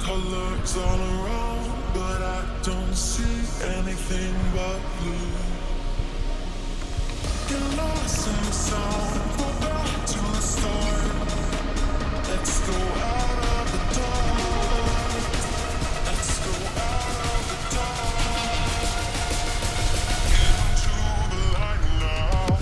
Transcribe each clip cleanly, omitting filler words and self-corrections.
colors all around, but I don't see anything but blue. Get lost in the sound, go back to the start. Let's go out of the dark. Let's go out of the dark. Get into the light now.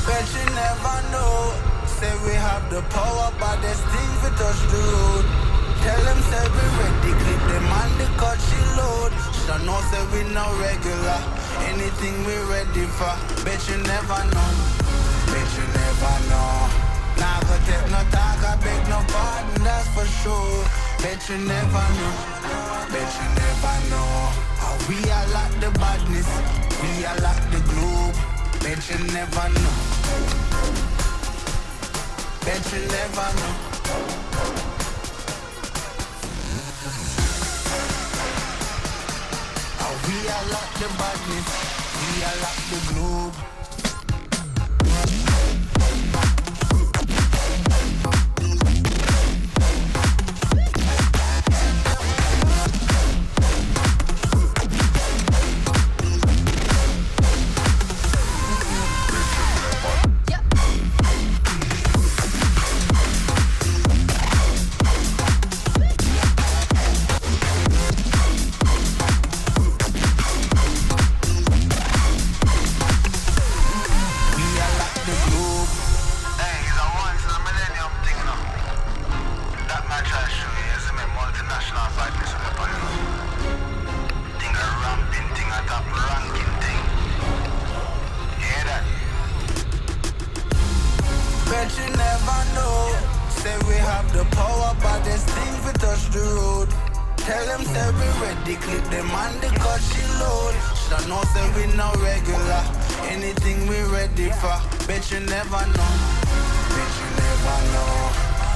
Bet you never know. Say we have the power, but there's things we touch the road. Tell them say we ready, clip them on the cut she load. She know say we no regular, anything we ready for. Bet you never know, bet you never know. Nah go take no talk, I beg no pardon, that's for sure. Bet you never know, bet you never know. How we are like the badness, we are like the globe. Bet you never know. Bet you never know. How we are like the badness, we are like the globe. Bet you never know. Say we have the power, but there's things we touch the road. Tell them say we ready, clip them on the cut she load. She know say we no regular, anything we ready for. Bet you never know, bet you never know.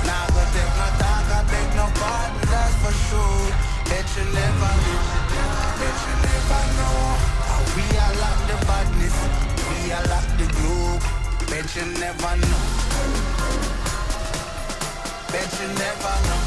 Nah go take no talk, I beg no pardon, that's for sure. Bet you never know, bet you never know. How we are like the badness, we are like the globe. Bet you never know. Bet you never know.